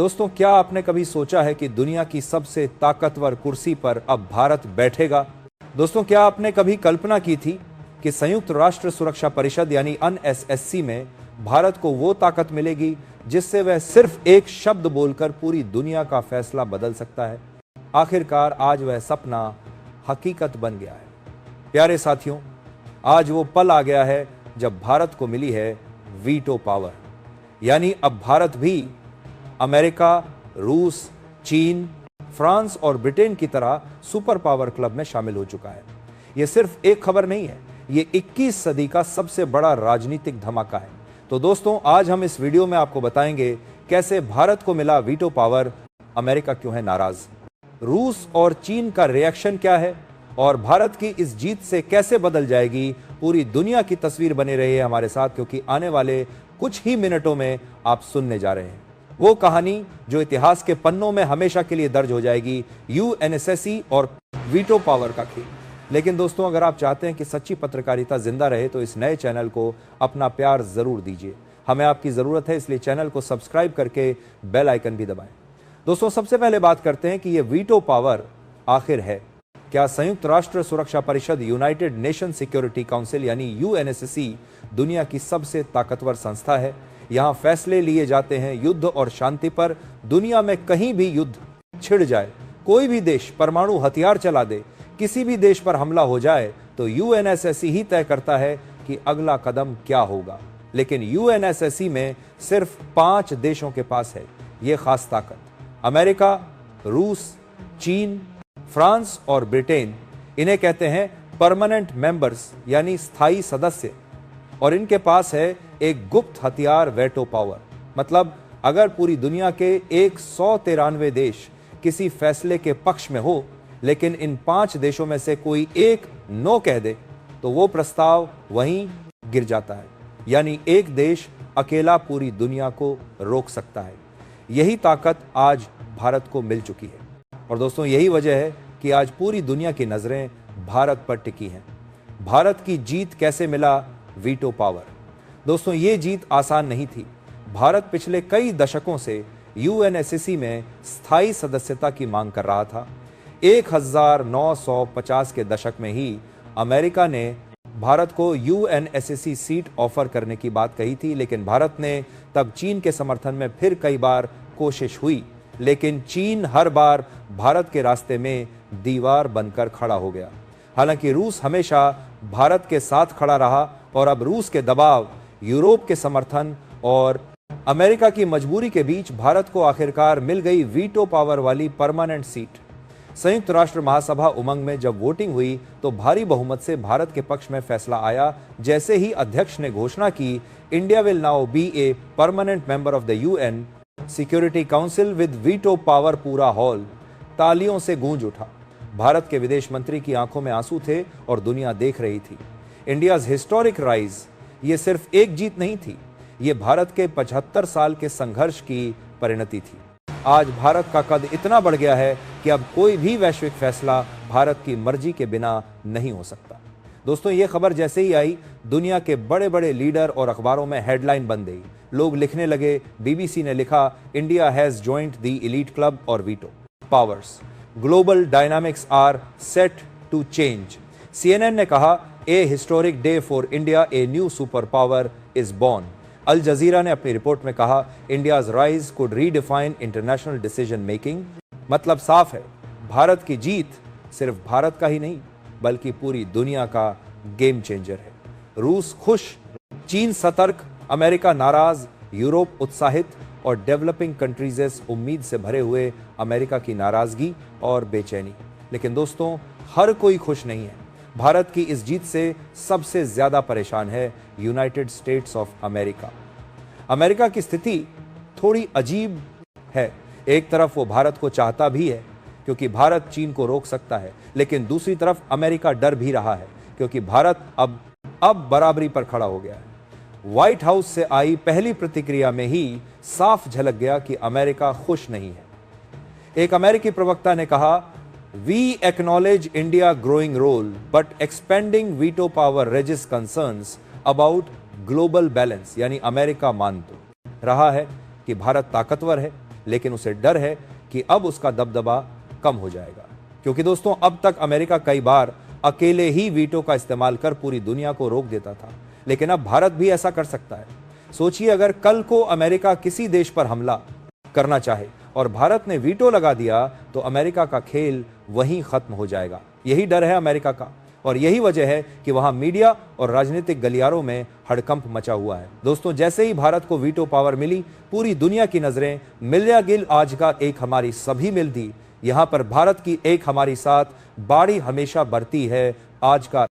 दोस्तों, क्या आपने कभी सोचा है कि दुनिया की सबसे ताकतवर कुर्सी पर अब भारत बैठेगा? दोस्तों, क्या आपने कभी कल्पना की थी कि संयुक्त राष्ट्र सुरक्षा परिषद यानी UNSC में भारत को वो ताकत मिलेगी जिससे वह सिर्फ एक शब्द बोलकर पूरी दुनिया का फैसला बदल सकता है? आखिरकार आज वह सपना हकीकत बन गया है। प्यारे साथियों, आज वो पल आ गया है जब भारत को मिली है वीटो पावर, यानी अब भारत भी अमेरिका, रूस, चीन, फ्रांस और ब्रिटेन की तरह सुपर पावर क्लब में शामिल हो चुका है। यह सिर्फ एक खबर नहीं है, ये 21 सदी का सबसे बड़ा राजनीतिक धमाका है। तो दोस्तों, आज हम इस वीडियो में आपको बताएंगे कैसे भारत को मिला वीटो पावर, अमेरिका क्यों है नाराज, रूस और चीन का रिएक्शन क्या है और भारत की इस जीत से कैसे बदल जाएगी पूरी दुनिया की तस्वीर। बने रहिए हमारे साथ, क्योंकि आने वाले कुछ ही मिनटों में आप सुनने जा रहे हैं वो कहानी जो इतिहास के पन्नों में हमेशा के लिए दर्ज हो जाएगी, UNSC और वीटो पावर का खेल। लेकिन दोस्तों, अगर आप चाहते हैं कि सच्ची पत्रकारिता जिंदा रहे तो इस नए चैनल को अपना प्यार जरूर दीजिए। हमें आपकी जरूरत है, इसलिए चैनल को सब्सक्राइब करके बेल आइकन भी दबाएं। दोस्तों, सबसे पहले बात करते हैं कि यह वीटो पावर आखिर है क्या। संयुक्त राष्ट्र सुरक्षा परिषद, यूनाइटेड नेशन सिक्योरिटी काउंसिल यानी UNSC दुनिया की सबसे ताकतवर संस्था है। यहां फैसले लिए जाते हैं युद्ध और शांति पर। दुनिया में कहीं भी युद्ध छिड़ जाए, कोई भी देश परमाणु हथियार चला दे, किसी भी देश पर हमला हो जाए तो UNSC ही तय करता है कि अगला कदम क्या होगा। लेकिन UNSC में सिर्फ 5 देशों के पास है यह खास ताकत, अमेरिका, रूस, चीन, फ्रांस और ब्रिटेन। इन्हें कहते हैं परमानेंट मेंबर्स यानी स्थायी सदस्य, और इनके पास है एक गुप्त हथियार, वेटो पावर। मतलब अगर पूरी दुनिया के 193 देश किसी फैसले के पक्ष में हो, लेकिन इन 5 देशों में से कोई एक नो कह दे तो वो प्रस्ताव वहीं गिर जाता है। यानी एक देश अकेला पूरी दुनिया को रोक सकता है। यही ताकत आज भारत को मिल चुकी है, और दोस्तों यही वजह है कि आज पूरी दुनिया की नजरें भारत पर टिकी हैं। भारत की जीत कैसे मिला वीटो पावर? दोस्तों, ये जीत आसान नहीं थी। भारत पिछले कई दशकों से UNSC में स्थायी सदस्यता की मांग कर रहा था। 1950 के दशक में ही अमेरिका ने भारत को UNSC सीट ऑफर करने की बात कही थी, लेकिन भारत ने तब चीन के समर्थन में फिर कई बार कोशिश हुई, लेकिन चीन हर बार भारत के रास्ते में दीवार बनकर खड़ा हो गया। हालांकि रूस हमेशा भारत के साथ खड़ा रहा, और अब रूस के दबाव, यूरोप के समर्थन और अमेरिका की मजबूरी के बीच भारत को आखिरकार मिल गई वीटो पावर वाली परमानेंट सीट। संयुक्त राष्ट्र महासभा उमंग में जब वोटिंग हुई तो भारी बहुमत से भारत के पक्ष में फैसला आया। जैसे ही अध्यक्ष ने घोषणा की, India will now be a permanent member of the UN security council with veto power, पूरा हॉल तालियों से गूंज उठा। भारत के विदेश मंत्री की आंखों में आंसू थे और दुनिया देख रही थी। इंडियाज हिस्टोरिक राइज, ये सिर्फ एक जीत नहीं थी, ये भारत के 75 साल के संघर्ष की परिणति थी। आज भारत का कद इतना बढ़ गया है कि अब कोई भी वैश्विक फैसला भारत की मर्जी के बिना नहीं हो सकता। दोस्तों, ये खबर जैसे ही आई, दुनिया के बड़े बड़े लीडर और अखबारों में हेडलाइन बन गई। लोग लिखने लगे, BBC ने लिखा, India has joined the elite club और veto powers, global dynamics are set to change. CNN ने कहा, a historic day for India, a new super power is born. Al Jazeera ने अपनी रिपोर्ट में कहा, India's rise could redefine international decision making. मतलब साफ है, भारत की जीत सिर्फ भारत का ही नहीं बल्कि पूरी दुनिया का गेम चेंजर है। रूस खुश, चीन सतर्क, अमेरिका नाराज, यूरोप उत्साहित और डेवलपिंग कंट्रीज उम्मीद से भरे हुए। अमेरिका की नाराजगी और बेचैनी। लेकिन दोस्तों, हर कोई खुश नहीं है। भारत की इस जीत से सबसे ज्यादा परेशान है United states of America. America की स्थिति थोड़ी अजीब है। एक तरफ वो भारत को चाहता भी है क्योंकि भारत चीन को रोक सकता है, लेकिन दूसरी तरफ अमेरिका डर भी रहा है क्योंकि भारत अब बराबरी पर खड़ा हो गया है। व्हाइट हाउस से आई पहली प्रतिक्रिया में ही साफ झलक गया कि अमेरिका खुश नहीं है। एक अमेरिकी प्रवक्ता ने कहा, we acknowledge India growing role but expanding veto power raises concerns about global balance. यानी अमेरिका मान तो रहा है कि भारत ताकतवर है, लेकिन उसे डर है कि अब उसका दबदबा कम हो जाएगा। क्योंकि दोस्तों, अब तक अमेरिका कई बार अकेले ही वीटो का इस्तेमाल कर पूरी दुनिया को रोक देता था, लेकिन अब भारत भी ऐसा कर सकता है। सोचिए, अगर कल को अमेरिका किसी देश पर हमला करना चाहे और भारत ने वीटो लगा दिया तो अमेरिका का खेल वहीं खत्म हो जाएगा। यही डर है अमेरिका का और यही वजह है कि वहां मीडिया और राजनीतिक गलियारों में हड़कंप मचा हुआ है। दोस्तों, जैसे ही भारत को वीटो पावर मिली, पूरी दुनिया की नजरें मिलिया गिल आज का एक हमारी सभी मिल दी। यहां पर भारत की एक हमारी साथ बाड़ी हमेशा बढ़ती है आज का